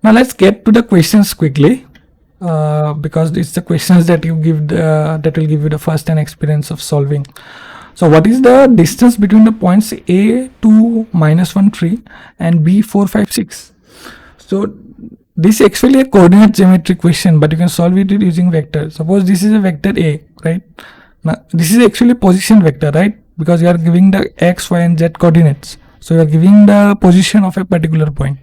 Now let's get to the questions quickly, because it's the questions that you give that will give you the first hand experience of solving. So what is the distance between the points A 2 minus 1 3 and B 4 5 6? So this is actually a coordinate geometry question, but you can solve it using vectors. Suppose this is a vector A, right? Now this is actually position vector, right? Because you are giving the x, y and z coordinates. So you are giving the position of a particular point.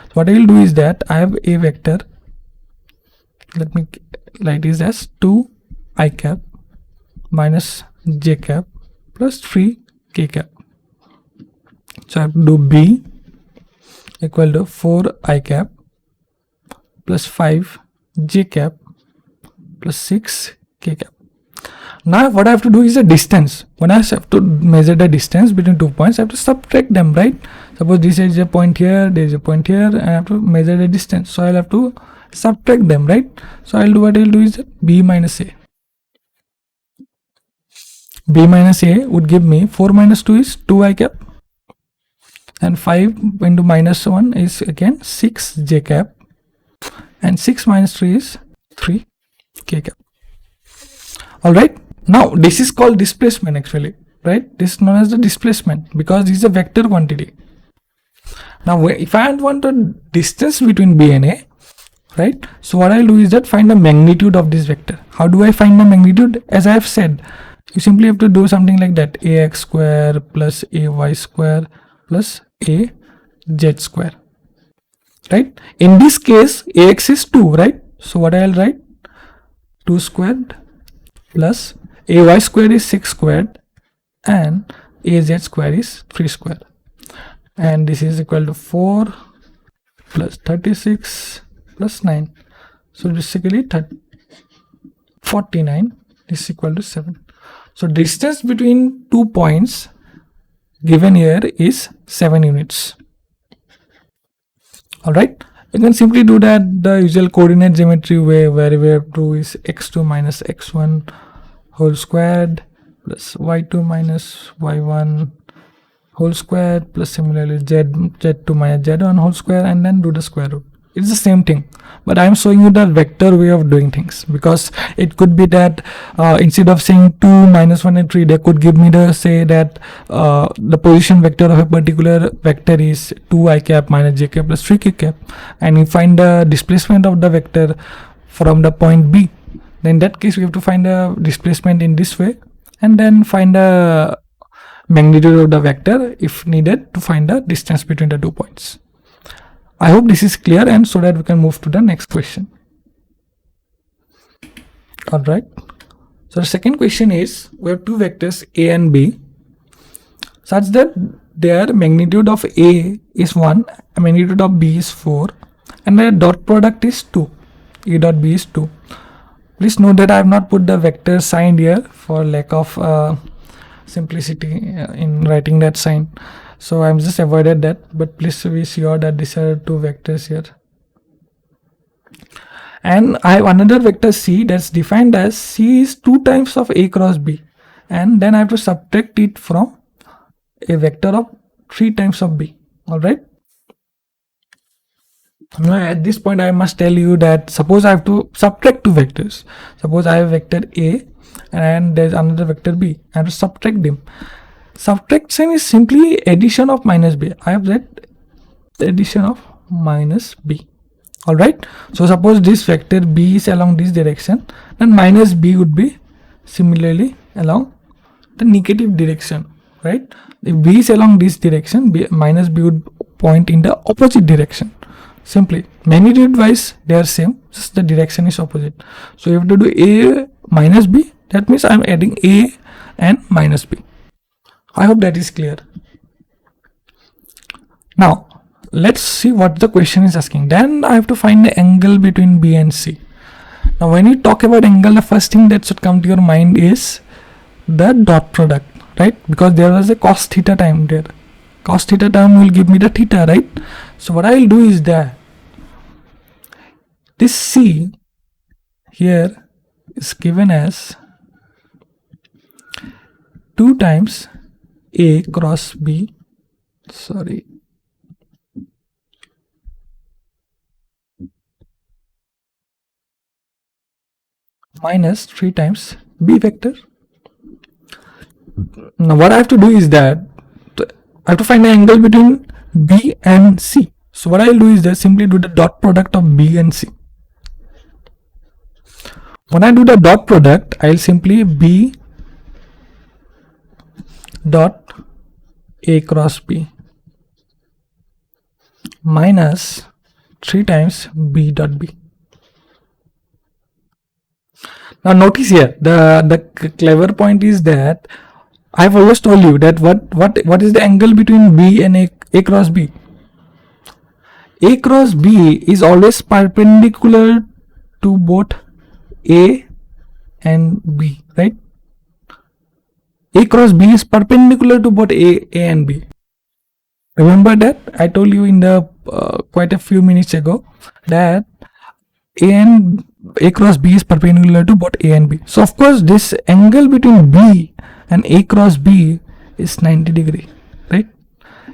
So what I will do is that I have a vector. Let me write this as 2 I cap minus j cap plus 3 k cap. So I have to do B equal to 4 I cap plus 5 j cap plus 6 k cap. Now what I have to do is the distance. When I have to measure the distance between 2 points, I have to subtract them, right? Suppose this is a point here, there is a point here, and I have to measure the distance. So I'll have to subtract them, right? So I'll do what I'll do is that B minus A. B minus A would give me 4 minus 2 is 2 I cap, and 5 into minus 1 is again 6 j cap, and 6 minus 3 is 3 k cap. Alright, now this is called displacement actually, right? This is known as the displacement because this is a vector quantity. Now if I want the distance between B and A, right? So what I'll do is that find the magnitude of this vector. How do I find the magnitude? As I have said, you simply have to do something like that: ax square plus ay square plus az square, right? In this case ax is 2, right? So what I'll write, 2 squared plus ay square is 6 squared and az square is 3 squared, and this is equal to 4 plus 36 plus 9. So basically 49 is equal to 7. So distance between 2 points given here is 7 units. Alright, you can simply do that the usual coordinate geometry way, where we have to is x2 minus x1 whole squared plus y2 minus y1 whole squared plus similarly z2 minus z1 whole square, and then do the square root. It's the same thing, but I am showing you the vector way of doing things, because it could be that instead of saying 2 minus 1 and 3, they could give me the say that the position vector of a particular vector is 2 I cap minus j cap plus 3 k cap, and you find the displacement of the vector from the point B. Then in that case we have to find the displacement in this way, and then find the magnitude of the vector if needed to find the distance between the 2 points. I hope this is clear, and so that we can move to the next question. Alright, so the second question is, we have two vectors A and B such that their magnitude of A is 1, magnitude of B is 4, and their dot product is 2. A dot B is 2. Please note that I have not put the vector sign here for lack of simplicity in writing that sign. So I'm just avoided that, but please be sure that these are two vectors here. And I have another vector C that's defined as C is 2 times of A cross B, and then I have to subtract it from a vector of 3 times of B. Alright. Now at this point I must tell you that suppose I have to subtract two vectors. Suppose I have vector A and there's another vector B. I have to subtract them. Subtraction is simply addition of minus B. I have that addition of minus B. Alright. So suppose this vector B is along this direction, then minus B would be similarly along the negative direction. Right. If B is along this direction, minus B would point in the opposite direction. Simply magnitude wise they are same, just the direction is opposite. So you have to do A minus B. That means I am adding A and minus B. I hope that is clear. Now let's see what the question is asking. Then I have to find the angle between B and C. Now when you talk about angle, the first thing that should come to your mind is the dot product, right? Because there was a cos theta term there. Cos theta term will give me the theta, right? So what I will do is that this C here is given as 2 times A cross B, minus 3 times b vector. Now what I have to do is that I have to find the angle between b and c. So what I'll do is that simply do the dot product of b and c. When I do the dot product, I'll simply b dot a cross b minus 3 times b dot b. Now notice here, the clever point is that I've always told you that what is the angle between b and a cross b. A cross b is always perpendicular to both a and b, right? A cross b is perpendicular to both a and b. Remember that I told you in the quite a few minutes ago that a cross b is perpendicular to both a and b. So of course this angle between b and a cross b is 90 degree, right?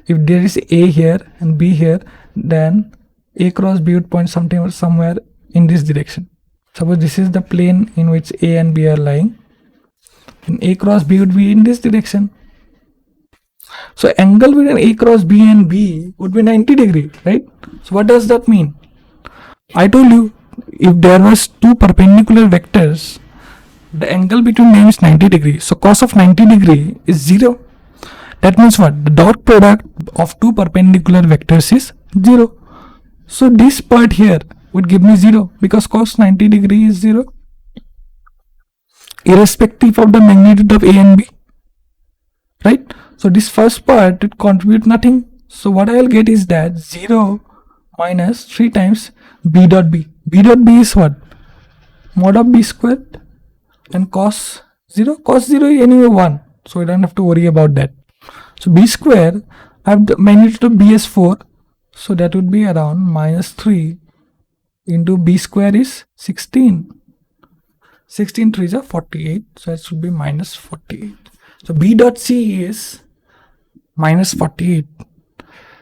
If there is a here and b here, then a cross b would point somewhere in this direction. Suppose this is the plane in which a and b are lying, and a cross b would be in this direction. So angle between a cross b and b would be 90 degree, right? So what does that mean? I told you if there was two perpendicular vectors, the angle between them is 90 degree. So cos of 90 degree is 0. That means what? The dot product of two perpendicular vectors is 0. So this part here would give me 0 because cos 90 degree is 0 irrespective of the magnitude of a and b, right? So this first part would contribute nothing. So what I will get is that 0 minus 3 times b dot b. B dot b is what? Mod of b squared, and cos 0 is anyway 1, so I don't have to worry about that. So b square, I have the magnitude of b as 4, so that would be around minus 3 into b square is 16. 16 3s are 48, so that should be minus 48. So b dot c is minus 48.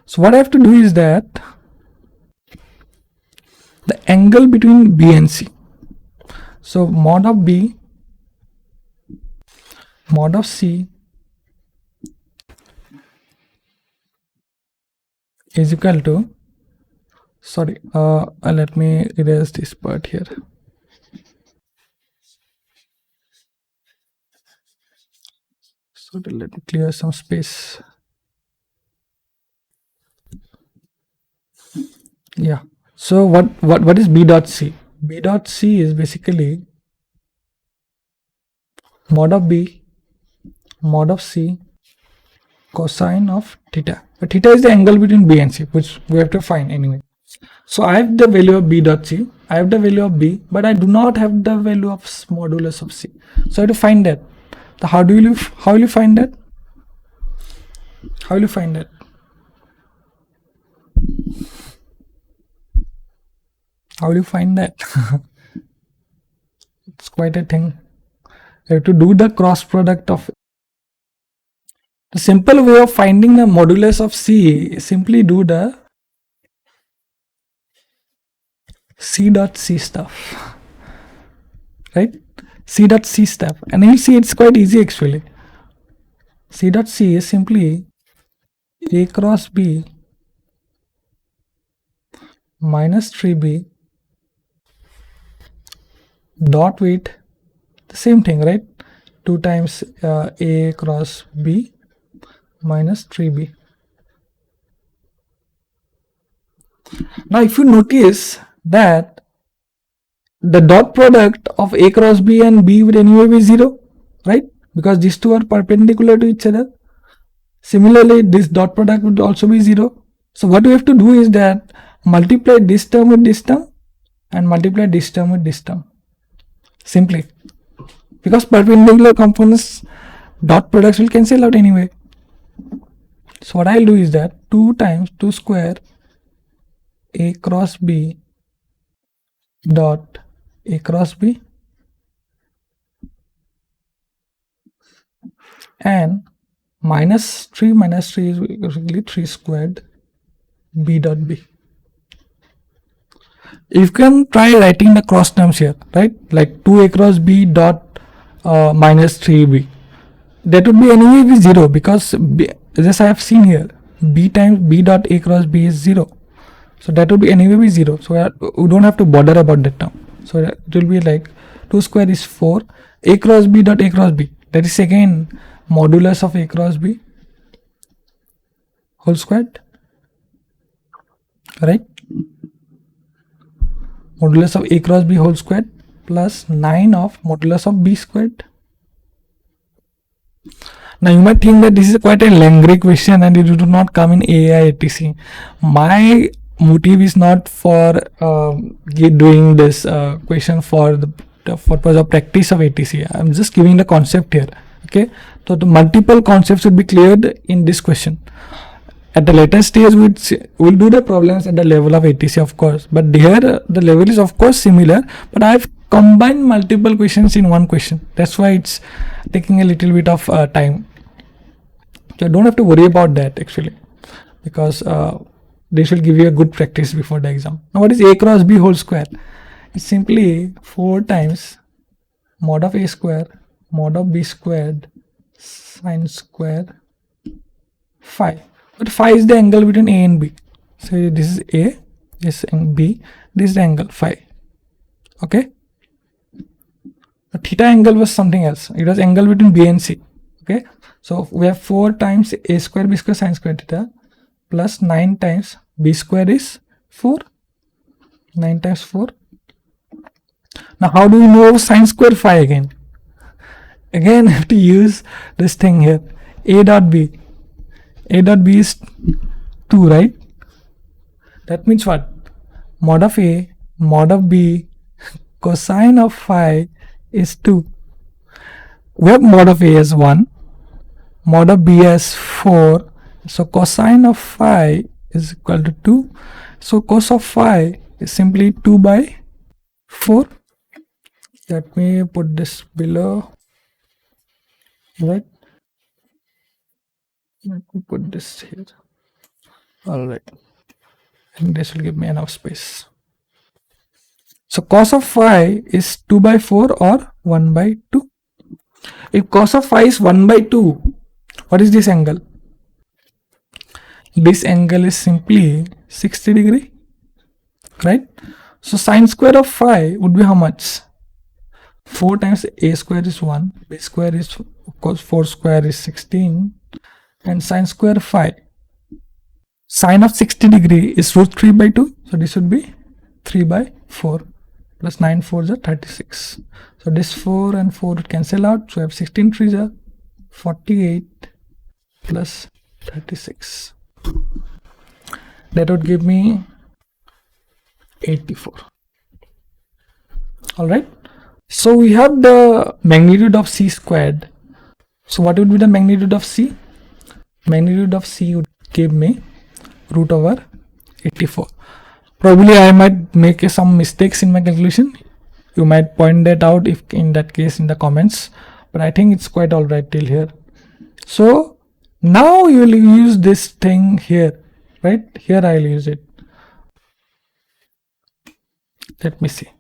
So what I have to do is that the angle between b and c. So mod of b, mod of c is equal to, sorry, let me erase this part here. So let me clear some space. Yeah. So what is b dot c? B dot c is basically mod of b, mod of c, cosine of theta. But theta is the angle between b and c, which we have to find anyway. So I have the value of b dot c, I have the value of b, but I do not have the value of modulus of c. So I have to find that. So how will you find that? How will you find that? How will you find that? It's quite a thing. You have to do the cross product of. The simple way of finding the modulus of c is simply do the c dot c stuff, right? C dot c stuff, and you'll see it's quite easy actually. C dot c is simply a cross b minus 3b dot with the same thing, right? 2 times a cross b minus 3b. Now if you notice that the dot product of a cross b and b would anyway be 0, right? Because these two are perpendicular to each other. Similarly, this dot product would also be 0. So what we have to do is that multiply this term with this term and multiply this term with this term. Simply. Because perpendicular components dot products will cancel out anyway. So what I'll do is that 2 times 2 square a cross b dot a cross b and minus 3 is basically 3 squared b dot b. You can try writing the cross terms here, right? Like 2a cross b dot minus 3b. That would be anyway be 0 because b, as I have seen here, b times b dot a cross b is 0. So that would be anyway be 0. So we don't have to bother about that term. So it will be like 2 square is 4. A cross b dot a cross b. That is again modulus of a cross b whole squared. Right? Modulus of a cross b whole squared plus 9 of modulus of b squared. Now you might think that this is quite a lengthy question and it do not come in AITC. My motive is not for doing this question for the purpose of practice of ATC. I'm just giving the concept here. Okay, so the multiple concepts should be cleared in this question. At the later stage, we'll do the problems at the level of ATC, of course. But here, the level is of course similar, but I've combined multiple questions in one question. That's why it's taking a little bit of time. So don't have to worry about that actually, because they should give you a good practice before the exam. Now, what is a cross b whole square? It's simply 4 times mod of a square mod of b squared sine square phi. But phi is the angle between a and b. So this is a, this is b, this is the angle phi. Okay. The theta angle was something else. It was angle between b and c. Okay. So we have 4 times a square b square sine square theta plus 9 times b square is 4. 9 times 4. Now how do we know sine square phi again? Again, I have to use this thing here. A dot b. A dot b is 2, right? That means what? Mod of a, mod of b, cosine of phi is 2. We have mod of a as 1, mod of b as 4. So cosine of phi is equal to 2. So cos of phi is simply 2 by 4. Let me put this below. Right, let me put this here. All right, and this will give me enough space. So cos of phi is 2 by 4 or 1 by 2. If cos of phi is 1 by 2, what is this angle? This angle is simply 60 degree, right? So sine square of phi would be how much? 4 times a square is 1, b square is, of course, 4 square is 16, and sine square phi. Sine of 60 degree is root 3 by 2, so this would be 3 by 4 plus 9 4s are 36. So this 4 and 4 would cancel out, so I have 16 3s are 48 plus 36. That would give me 84. All right. So we have the magnitude of c squared. So what would be the magnitude of c? Magnitude of c would give me root over 84. Probably I might make some mistakes in my calculation. You might point that out if in that case in the comments. But I think it's quite alright till here. So now you will use this thing here, right? Here I will use it. Let me see.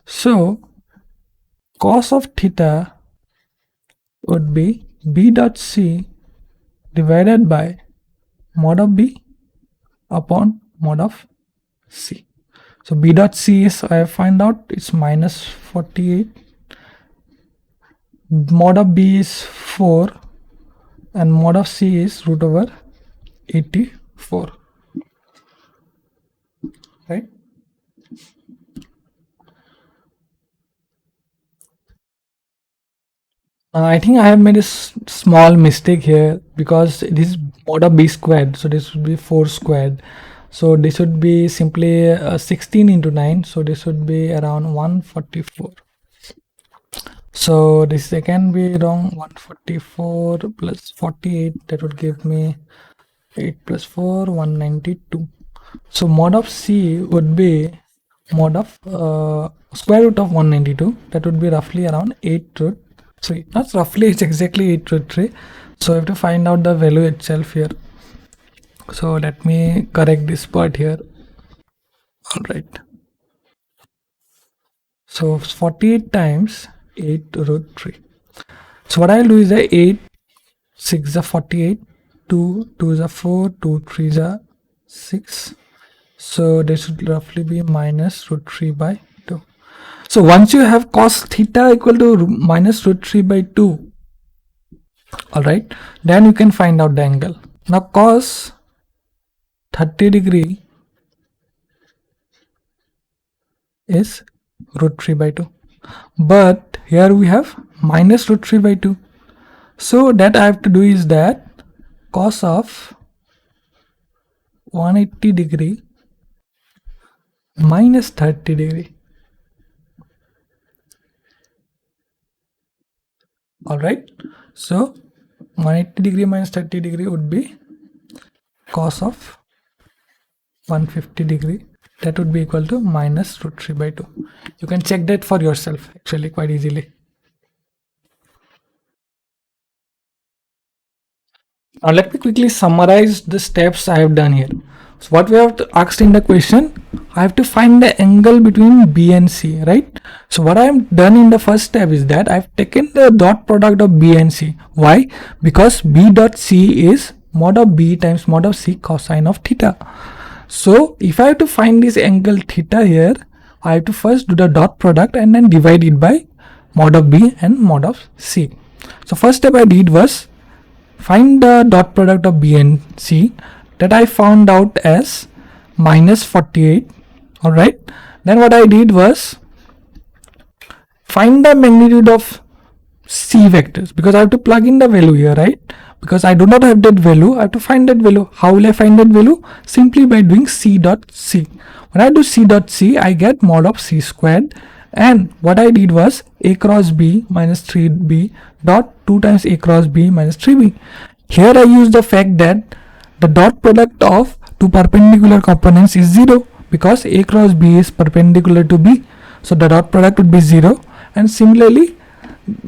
So cos of theta would be b dot c divided by mod of b upon mod of c. So b dot c is, I have found out, it's minus 48. Mod of b is 4 and mod of c is root over 84. Right? I think I have made a small mistake here because this is mod of b squared, so this would be 4 squared. So this would be simply 16 into 9, so this would be around 144. So this can be wrong. 144 plus 48, that would give me 8 plus 4, 192. So mod of c would be mod of square root of 192, that would be roughly around 8 root 3. Not roughly, it's exactly 8 root 3. So I have to find out the value itself here. So let me correct this part here. All right. So 48 times 8 root 3. So what I'll do is the 8 6 is 48, 2 2 is 4, 2 3 is 6. So this should roughly be minus root 3 by 2. So once you have cos theta equal to minus root 3 by 2, alright, then you can find out the angle. Now cos 30 degree is root 3 by 2, but here we have minus root 3 by 2. So that I have to do is that cos of 180 degree minus 30 degree. Alright, so 180 degree minus 30 degree would be cos of 150 degree. That would be equal to minus root 3 by 2. You can check that for yourself actually quite easily. Now let me quickly summarize the steps I have done here. So what we have asked in the question, I have to find the angle between B and C, right? So what I have done in the first step is that I have taken the dot product of B and C. Why? Because B dot C is mod of B times mod of C cosine of theta. So if I have to find this angle theta here, I have to first do the dot product and then divide it by mod of B and mod of C. So first step I did was find the dot product of B and C, that I found out as minus 48. Alright, then what I did was find the magnitude of C vectors, because I have to plug in the value here, right? Because I do not have that value, I have to find that value. How will I find that value? Simply by doing C dot C. When I do C dot C, I get mod of C squared, and what I did was A cross B minus 3B dot 2 times A cross B minus 3B. Here I use the fact that the dot product of two perpendicular components is 0, because A cross B is perpendicular to B. So the dot product would be 0, and similarly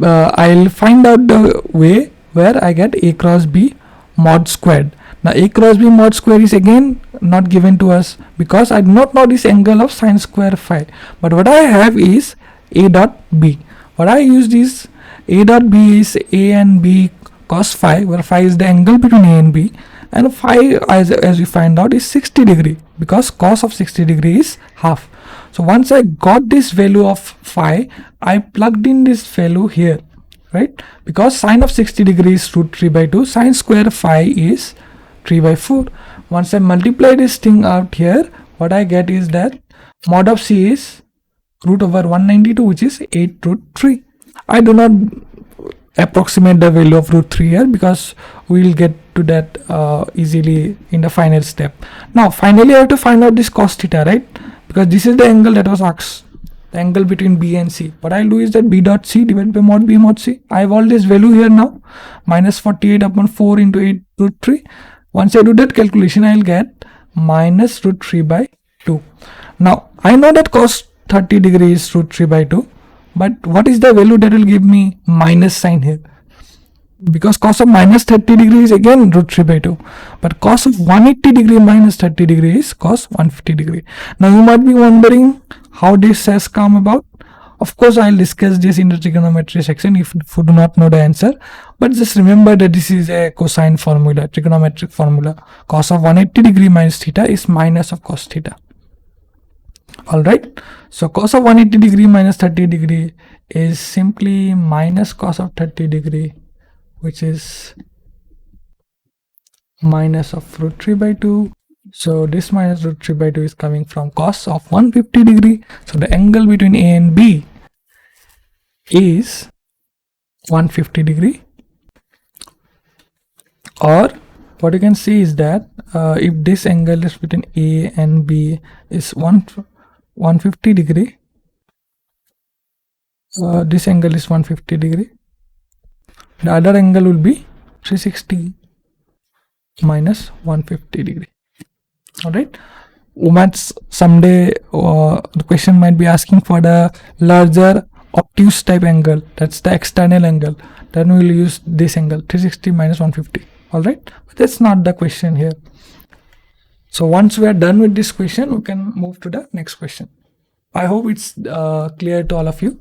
I'll find out the way where I get A cross B mod squared. Now A cross B mod square is again not given to us, because I do not know this angle of sine square phi, but what I have is A dot B. What I used is A dot B is A and B cos phi, where phi is the angle between A and B, and phi, as we find out, is 60 degree, because cos of 60 degree is half. So once I got this value of phi, I plugged in this value here, right? Because sine of 60 degree is root 3 by 2, sine square phi is 3 by 4. Once I multiply this thing out here, what I get is that mod of C is root over 192, which is 8 root 3. I do not approximate the value of root 3 here, because we will get to that easily in the final step. Now finally I have to find out this cos theta, right? Because this is the angle that was asked, the angle between B and C. What I'll do is that B dot C divided by mod B mod C. I have all this value here now, minus 48 upon 4 into 8 root 3. Once I do that calculation, I'll get minus root 3 by 2. Now I know that cos 30 degree is root 3 by 2, but what is the value that will give me minus sign here? Because cos of minus 30 degree is again root 3 by 2, but cos of 180 degree minus 30 degree is cos 150 degree. Now you might be wondering how this has come about. Of course I'll discuss this in the trigonometry section if you do not know the answer, but just remember that this is a cosine formula, trigonometric formula. Cos of 180 degree minus theta is minus of cos theta. Alright, so cos of 180 degree minus 30 degree is simply minus cos of 30 degree, which is minus of root 3 by 2. So this minus root 3 by 2 is coming from cos of 150 degree. So the angle between A and B is 150 degree. Or what you can see is that if this angle is between A and B is 150 degree, this angle is 150 degree. The other angle will be 360 minus 150 degree. Alright, someday the question might be asking for the larger obtuse type angle, that's the external angle. Then we will use this angle 360 minus 150. Alright, but that's not the question here. So once we are done with this question, we can move to the next question. I hope it's clear to all of you.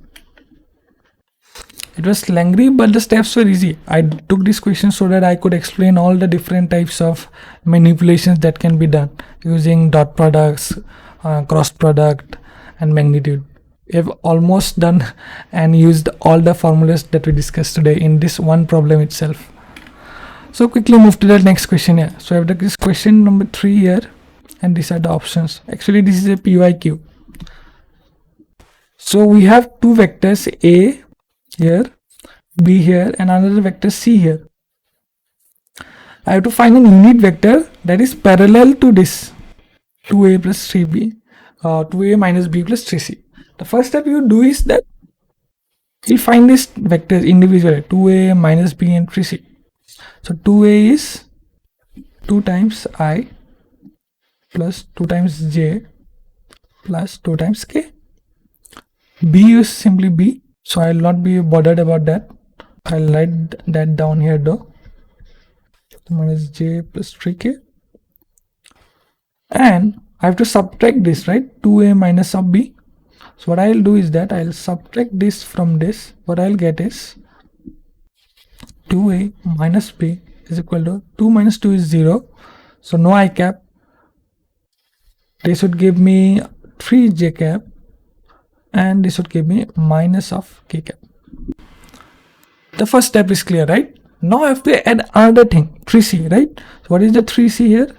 It was lengthy, but the steps were easy. I took this question so that I could explain all the different types of manipulations that can be done using dot products, cross product, and magnitude. We have almost done and used all the formulas that we discussed today in this one problem itself. So quickly move to the next question here. So I have this question number 3 here, and these are the options. Actually, this is a PYQ. So we have two vectors, A here, B here, and another vector C here. I have to find a unit vector that is parallel to this 2A plus 3B, 2A minus B plus 3C. The first step you do is that you find these vectors individually, 2A minus B and 3C. So 2A is 2 times I plus 2 times J plus 2 times K. B is simply B, so I will not be bothered about that. I will write that down here though. Minus J plus 3K. And I have to subtract this, right? 2A minus of B. So what I will do is that I will subtract this from this. What I will get is 2A minus B is equal to 2 minus 2 is 0. So no I cap. This would give me 3J cap. And this would give me minus of K cap. The first step is clear, right? Now I have to add another thing, 3C, right? So what is the 3C here?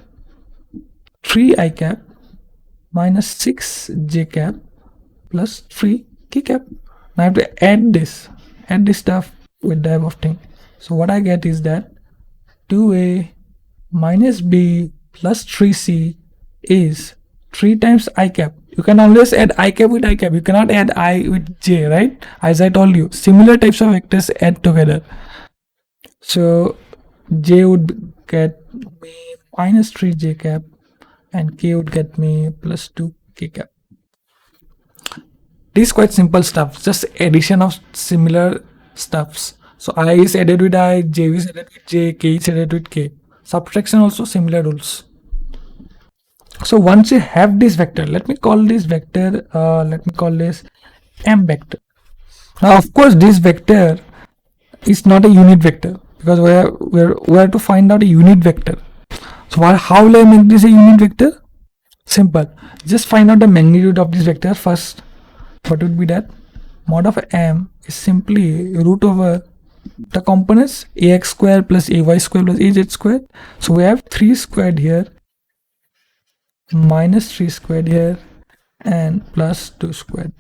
3I cap minus 6J cap plus 3K cap. Now I have to add this stuff with the above thing. So what I get is that 2A minus B plus 3C is 3 times I cap. You can always add I cap with I cap. You cannot add I with J, right? As I told you, similar types of vectors add together. So J would get me minus 3J cap and K would get me plus 2K cap. This is quite simple stuff, just addition of similar stuffs. So I is added with I, J is added with J, K is added with K. Subtraction also similar rules. So once you have this vector, let me call this vector, let me call this M vector. Now of course this vector is not a unit vector because we have to find out a unit vector. So how will I make this a unit vector? Simple. Just find out the magnitude of this vector first. What would be that? Mod of M is simply root over the components ax square plus ay square plus az square. So we have 3 squared here, minus 3 squared here, and plus 2 squared.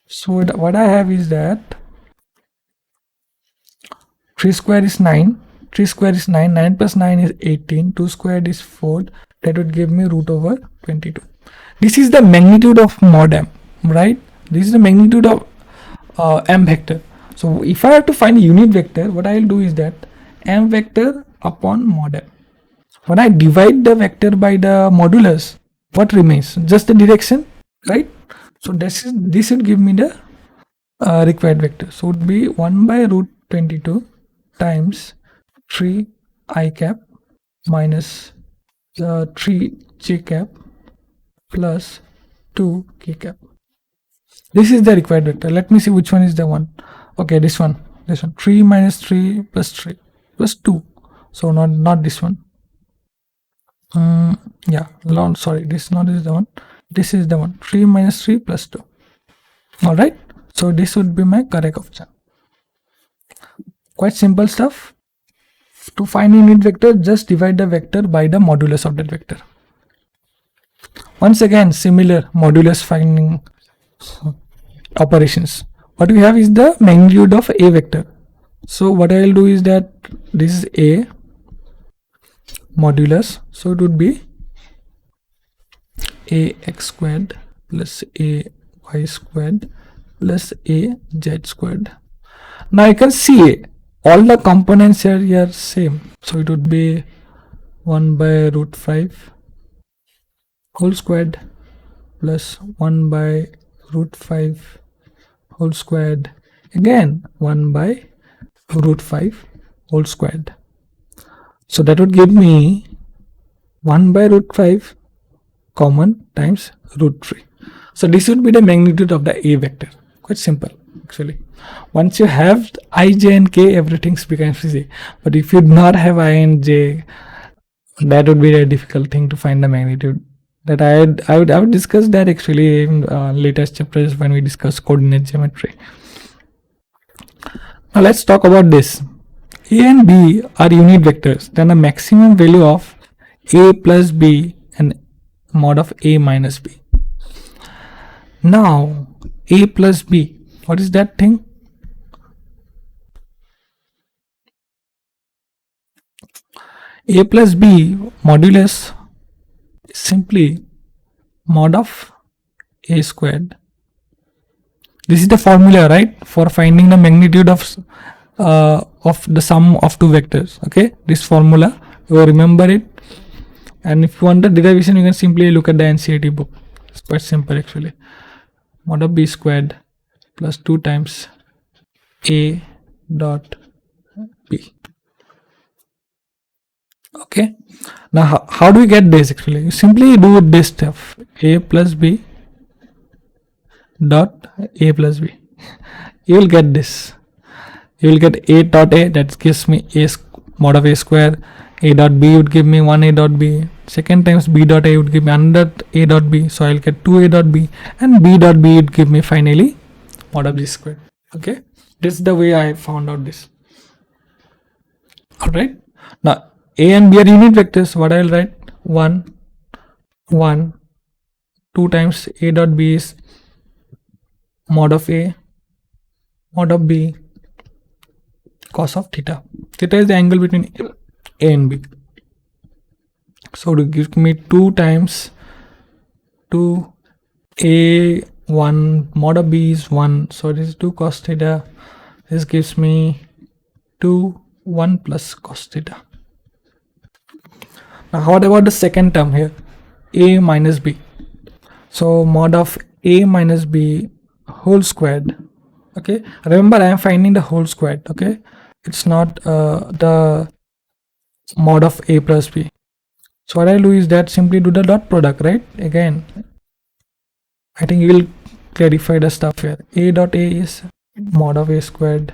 So what I have is that 3 squared is 9, 3 squared is 9, 9 plus 9 is 18, 2 squared is 4, that would give me root over 22. This is the magnitude of mod M, right? This is the magnitude of M vector. So if I have to find a unit vector, what I will do is that M vector upon mod M. When I divide the vector by the modulus, what remains? Just the direction, right? So this would give me the required vector. So it would be 1 by root 22 times 3 I cap minus 3 j cap plus 2 k cap. This is the required vector. Let me see which one is the one. Okay, this one. 3 minus 3 plus 3 plus 2. So not this one. Yeah, sorry, this is the one. This is the one. 3 minus 3 plus 2. Alright, so this would be my correct option. Quite simple stuff. To find a unit vector, just divide the vector by the modulus of that vector. Once again, similar modulus finding operations. What we have is the magnitude of a vector. So what I will do is that this is a modulus, so it would be ax squared plus a y squared plus a z squared. Now you can see all the components here are same, so it would be 1 by root 5 whole squared plus 1 by root 5 whole squared, again 1 by root 5 whole squared. So that would give me 1 by root 5 common times root 3. So this would be the magnitude of the A vector. Quite simple actually. Once you have I, j and k, everything becomes easy. But if you do not have I and j, that would be a difficult thing to find the magnitude. That I would discuss that actually in latest chapters when we discuss coordinate geometry. Now let's talk about this. A and B are unit vectors. Then the maximum value of A plus B and mod of A minus B. Now A plus B, what is that thing? A plus B modulus is simply mod of A squared. This is the formula, right, for finding the magnitude of the sum of two vectors. Okay, this formula, you remember it, and if you want the derivation, you can simply look at the NCERT book. It's quite simple actually. Mod of B squared plus 2 times A dot B. Okay, now how do we get this actually? You simply do this stuff, A plus B dot A plus B. You will get this. You will get A dot A, that gives me A mod of A square. A dot B would give me 1A dot B. Second times B dot A would give me another A dot B. So I'll get 2A dot B, and B dot B would give me finally mod of G square. Okay, this is the way I found out this. Alright, now A and B are unit vectors. What I'll write? 1, 1, 2 times A dot B is mod of A, mod of B, cos of theta. Theta is the angle between A and B. So to give me 2 times 2 A 1, mod of B is 1. So this is 2 cos theta. This gives me 2 1 plus cos theta. Now what about the second term here? A minus B. So mod of A minus B whole squared. Okay, remember I am finding the whole squared. Okay, it's not the mod of A plus B. So what I'll do is that simply do the dot product, right? Again, I think you will clarify the stuff here. A dot A is mod of A squared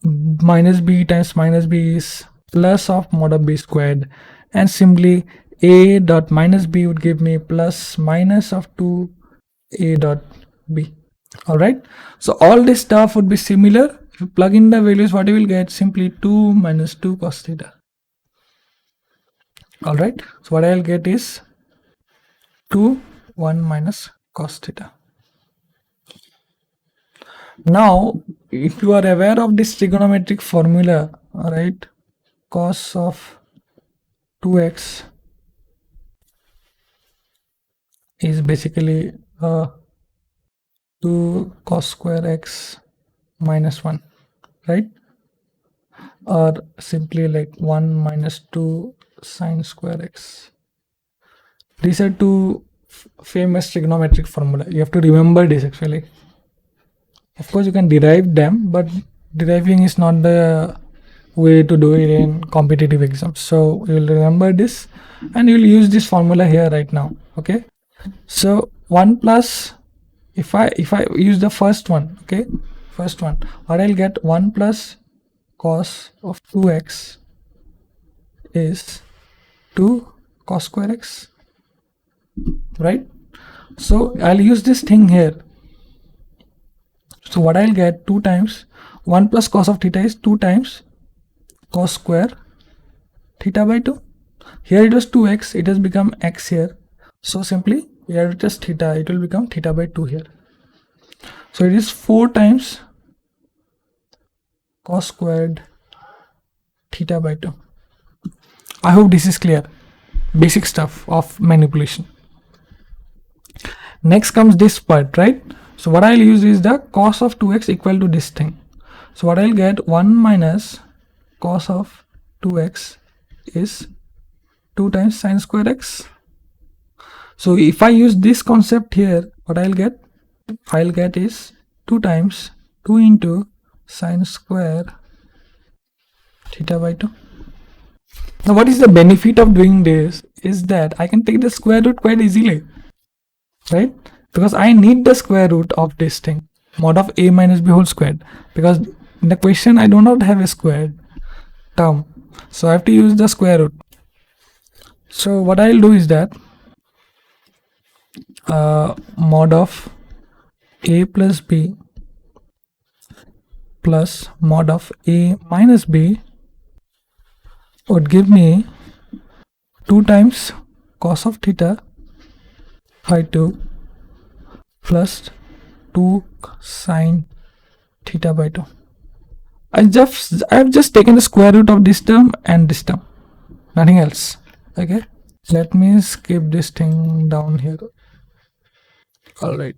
minus B times minus B is plus of mod of B squared, and simply A dot minus B would give me plus minus of 2 A dot B. Alright, so all this stuff would be similar. If you plug in the values, what you will get? Simply 2 minus 2 cos theta. Alright, so what I'll get is 2 1 minus cos theta. Now if you are aware of this trigonometric formula, alright, cos of 2x is basically 2 cos square x minus 1, right? Or simply like 1 minus 2 sine square x. These are two famous trigonometric formula. You have to remember this actually. Of course you can derive them, but deriving is not the way to do it in competitive exams. So you will remember this and you will use this formula here right now. Okay, so 1 plus, if I use the first one, okay, first one, what I'll get, 1 plus cos of 2x is 2 cos square x, right? So I'll use this thing here. So what I'll get, 2 times 1 plus cos of theta is 2 times cos square theta by 2. Here it was 2x, it has become x here. So simply here it is theta, it will become theta by 2 here. So it is 4 times cos squared theta by 2. I hope this is clear. Basic stuff of manipulation. Next comes this part, right? So what I'll use is the cos of 2x equal to this thing. So what I'll get, 1 minus cos of 2x is 2 times sine square x. So if I use this concept here, what I'll get is 2 times 2 into sine square theta by 2. Now what is the benefit of doing this is that I can take the square root quite easily. right? Because I need the square root of this thing, mod of a minus b whole squared, because in the question I do not have a squared term, so I have to use the square root. So what I'll do is that mod of a plus b plus mod of a minus b would give me 2 times cos of theta by 2 plus 2 sine theta by 2. I've just taken the square root of this term and this term, nothing else. Okay, let me skip this thing down here. All right,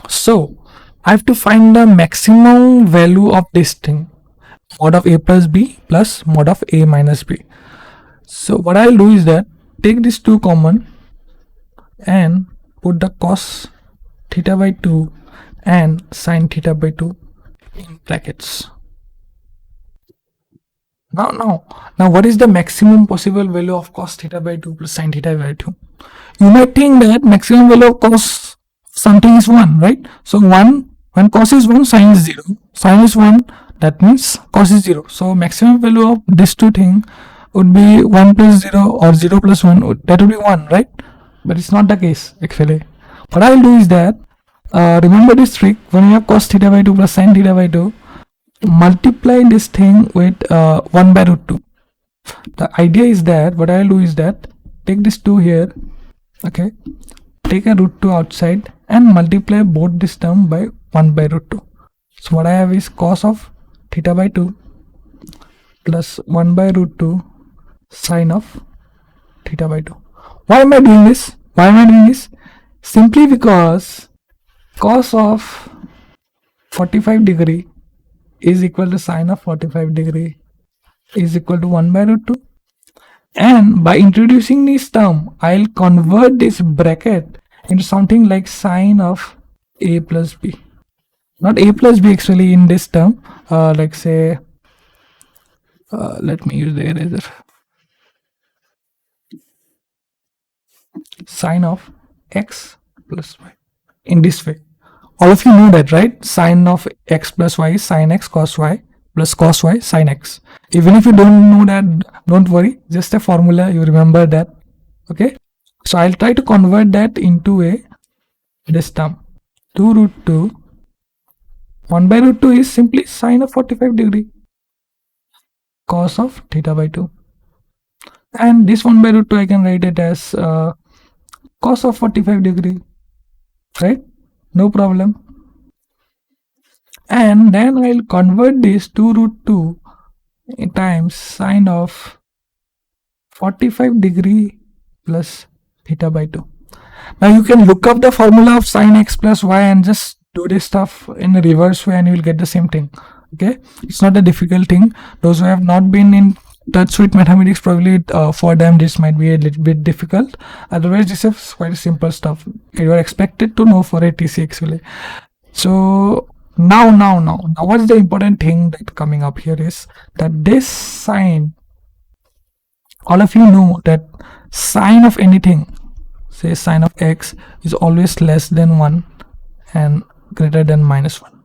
so I have to find the maximum value of this thing, mod of a plus b plus mod of a minus b. So what I'll do is that take these two common and put the cos theta by 2 and sine theta by 2 in brackets. Now what is the maximum possible value of cos theta by 2 plus sine theta by 2? You might think that maximum value of cos something is 1, right? So 1, when cos is 1, sine is 0. Sine is 1, that means cos is 0. So maximum value of these two things would be 1 plus 0 or 0 plus 1, that would be 1, right? But it's not the case actually. What I'll do is that, remember this trick, when you have cos theta by 2 plus sine theta by 2, multiply this thing with 1 by root 2. The idea is that what I'll do is that take this 2 here, okay, take a root 2 outside and multiply both this term by 1 by root 2. So what I have is cos of theta by 2 plus 1 by root 2 sine of theta by 2. Why am I doing this? Simply because cos of 45 degree is equal to sine of 45 degree is equal to 1 by root 2, and by introducing this term I'll convert this bracket into something like sine of a plus b, not a plus b actually in this term, like say let me use the eraser, sine of x plus y in this way. All of you know that, right? Sine of x plus y is sine x cos y plus cos y sine x. Even if you don't know that, don't worry, just a formula, you remember that. Okay, so I'll try to convert that into this term 2 root 2. 1 by root 2 is simply sine of 45 degree cos of theta by 2, and this 1 by root 2 I can write it as cos of 45 degree, right? No problem. And then I'll convert this 2 root 2 times sine of 45 degree plus theta by 2. Now you can look up the formula of sine x plus y and just do this stuff in a reverse way and you will get the same thing. Okay, it's not a difficult thing. Those who have not been in touch with mathematics, probably for them this might be a little bit difficult. Otherwise this is quite simple stuff you are expected to know for ATC actually. So now what's the important thing that coming up here is that this sine, all of you know that sine of anything, say sine of x, is always less than 1 and greater than minus 1,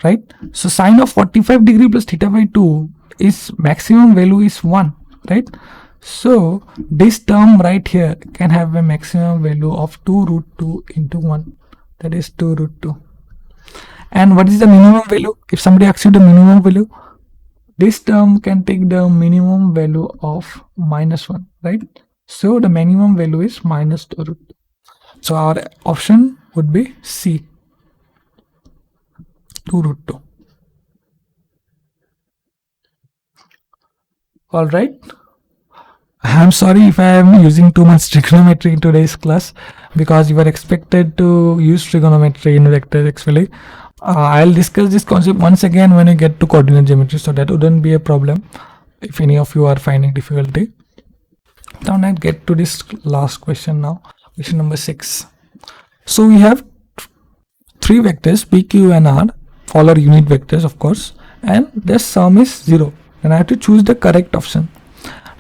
right? So sine of 45 degree plus theta by 2 is maximum value is 1, right? So this term right here can have a maximum value of 2 root 2 into 1, that is 2 root 2. And what is the minimum value? If somebody asks you the minimum value, this term can take the minimum value of minus 1, right? So the minimum value is minus 2 root 2. So our option would be C, 2 root 2. All right, I'm sorry if I am using too much trigonometry in today's class, because you are expected to use trigonometry in vectors actually. I'll discuss this concept once again when you get to coordinate geometry, so that wouldn't be a problem if any of you are finding difficulty. Now let's get to this last question now, question number 6. So we have 3 vectors p, q and r, all are unit vectors of course, and their sum is 0, and I have to choose the correct option.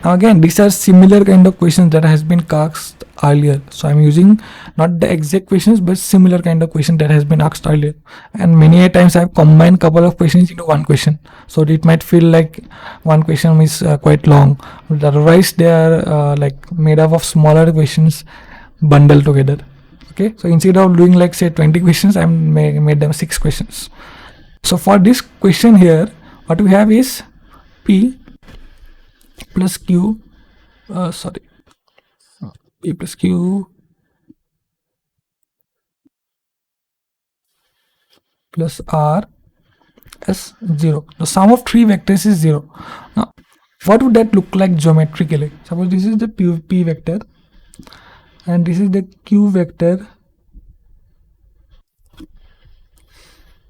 Now again, these are similar kind of questions that has been asked earlier. So I'm using not the exact questions but similar kind of question that has been asked earlier. And many a times I've combined couple of questions into one question. So it might feel like one question is quite long, but otherwise they are like made up of smaller questions bundled together. Okay, so instead of doing like say 20 questions, I made them 6 questions. So for this question here, what we have is P plus Q, P plus Q plus R as 0. The sum of 3 vectors is 0. Now, what would that look like geometrically? Suppose this is the P vector and this is the Q vector.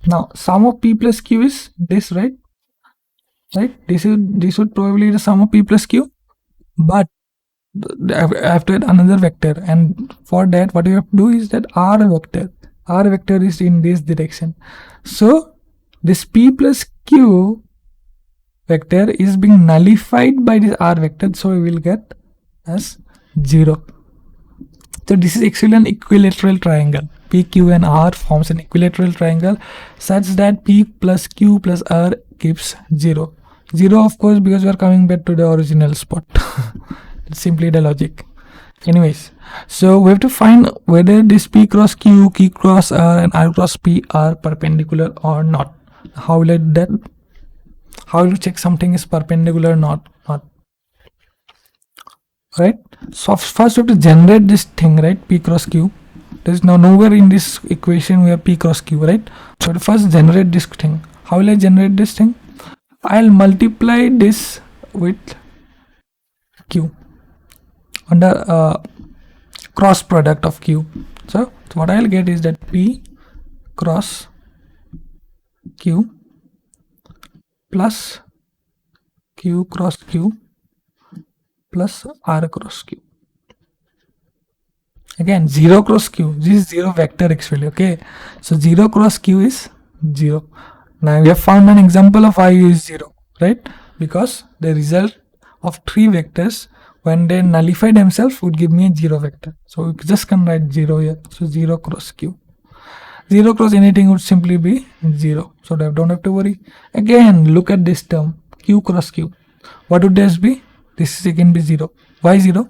Now, sum of P plus Q is this, right? This would probably be the sum of P plus Q, but I have to add another vector, and for that what you have to do is that R vector is in this direction. So this P plus Q vector is being nullified by this R vector, so we will get as 0. So this is actually an equilateral triangle. P, Q and R forms an equilateral triangle such that P plus Q plus R gives 0. 0 of course, because we are coming back to the original spot. It's simply the logic. Anyways, so we have to find whether this P cross Q, Q cross R and R cross P are perpendicular or not. How will I do that? How will you check something is perpendicular or not? Right? So first we have to generate this thing, right? P cross Q. There is now nowhere in this equation we have P cross Q, right? So to first generate this thing. How will I generate this thing? I'll multiply this with Q under cross product of Q. So what I'll get is that P cross Q plus Q cross Q plus R cross Q. Again, 0 cross Q. This is 0 vector actually. Okay, so 0 cross Q is 0. Now we have found an example of why U is 0, right? Because the result of 3 vectors when they nullify themselves would give me a 0 vector. So we just can write 0 here. So 0 cross Q. 0 cross anything would simply be 0. So don't have to worry. Again, look at this term Q cross Q. What would this be? This is again be 0. Why 0?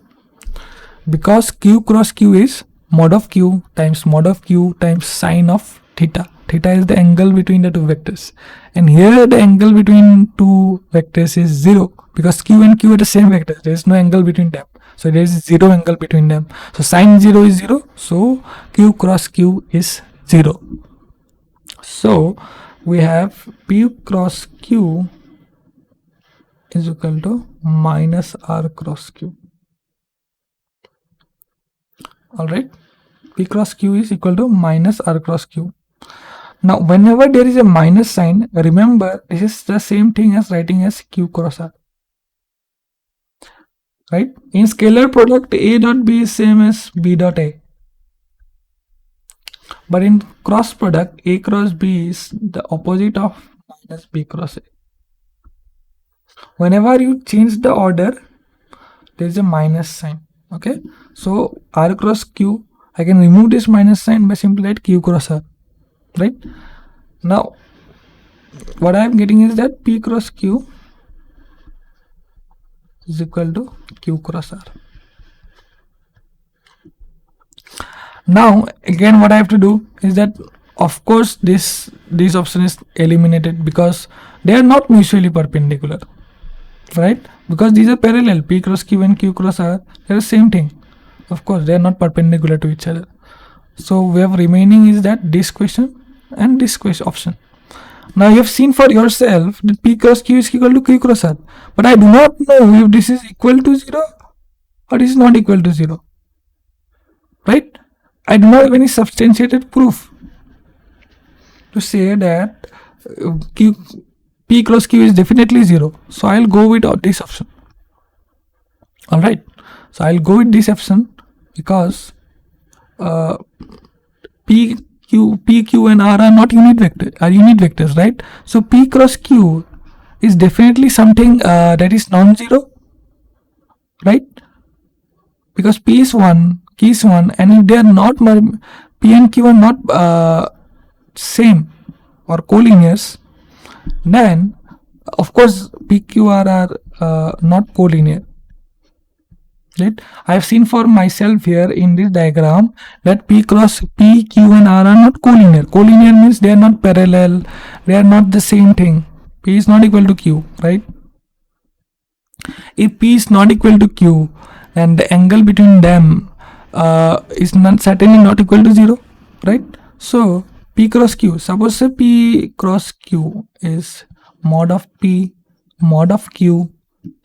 Because Q cross Q is mod of Q times sine of theta. Theta is the angle between the two vectors, and here the angle between two vectors is 0 because Q and Q are the same vectors. There is no angle between them, so there is 0 angle between them. So sine 0 is 0, so Q cross Q is 0. So we have P cross Q is equal to minus R cross Q. Alright, P cross Q is equal to minus R cross Q. Now whenever there is a minus sign, remember this is the same thing as writing as Q cross R. Right? In scalar product, A dot B is same as B dot A. But in cross product, A cross B is the opposite of minus B cross A. Whenever you change the order, there is a minus sign. Okay, so R cross Q, I can remove this minus sign by simply write Q cross R. Right? Now, what I am getting is that P cross Q is equal to Q cross R. Now, again, what I have to do is that, of course, this option is eliminated because they are not mutually perpendicular. Right? Because these are parallel, P cross Q and Q cross R, they are the same thing. Of course, they are not perpendicular to each other. So we have remaining is that this question and this question option. Now you have seen for yourself that P cross Q is equal to Q cross R, but I do not know if this is equal to 0 or is not equal to 0. Right? I do not have any substantiated proof to say that P cross Q is definitely 0. So I'll go with this option. Alright. So I'll go with this option because P, Q and R are not unit vectors, right? So P cross Q is definitely something that is non-zero. right? Because P is 1, Q is 1, and if they are not, P and Q are not same or collinears, then of course PQR are not collinear. Right? I have seen for myself here in this diagram that P cross P, Q and R are not collinear. Collinear means they are not parallel, they are not the same thing. P is not equal to Q, right? If P is not equal to Q, then the angle between them is certainly not equal to 0, right? So P cross Q, suppose P cross Q is mod of P mod of Q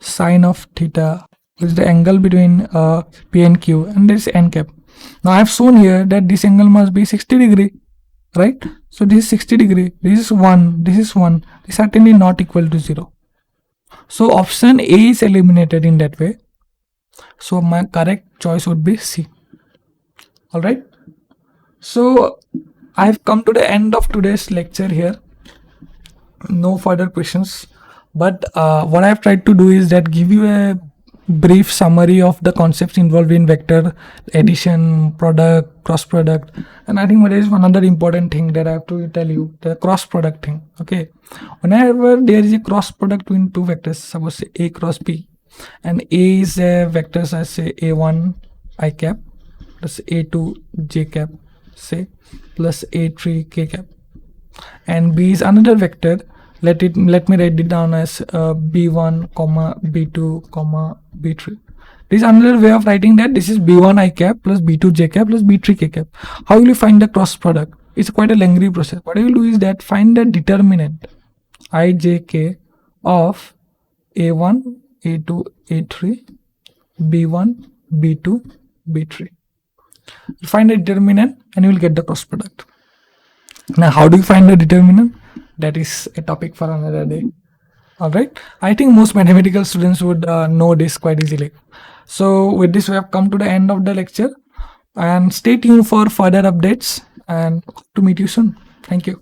sine of theta is the angle between P and Q, and this is n cap. Now I have shown here that this angle must be 60 degree, right? So this is 60 degree, this is 1, this is 1, this is certainly not equal to 0. So option A is eliminated in that way. So my correct choice would be C. Alright. So I have come to the end of today's lecture here. No further questions. But what I have tried to do is that give you a brief summary of the concepts involved in vector addition, product, cross product, and I think there is one other important thing that I have to tell you, the cross product thing. Okay, whenever there is a cross product between two vectors, suppose say A cross B, and A is a vector, as say A1 I cap plus A2 j cap, say, plus A3 k cap, and B is another vector. Let me write it down as b1 comma b2 comma b3. This is another way of writing that this is b1 I cap plus b2 j cap plus b3 k cap. How will you find the cross product? It's quite a lengthy process. What I will do is that find the determinant I j k of a1 a2 a3 b1 b2 b3. You find the determinant and you will get the cross product. Now how do you find the determinant? That is a topic for another day. Alright, I think most mathematical students would know this quite easily. So with this we have come to the end of the lecture, and stay tuned for further updates, and hope to meet you soon. Thank you.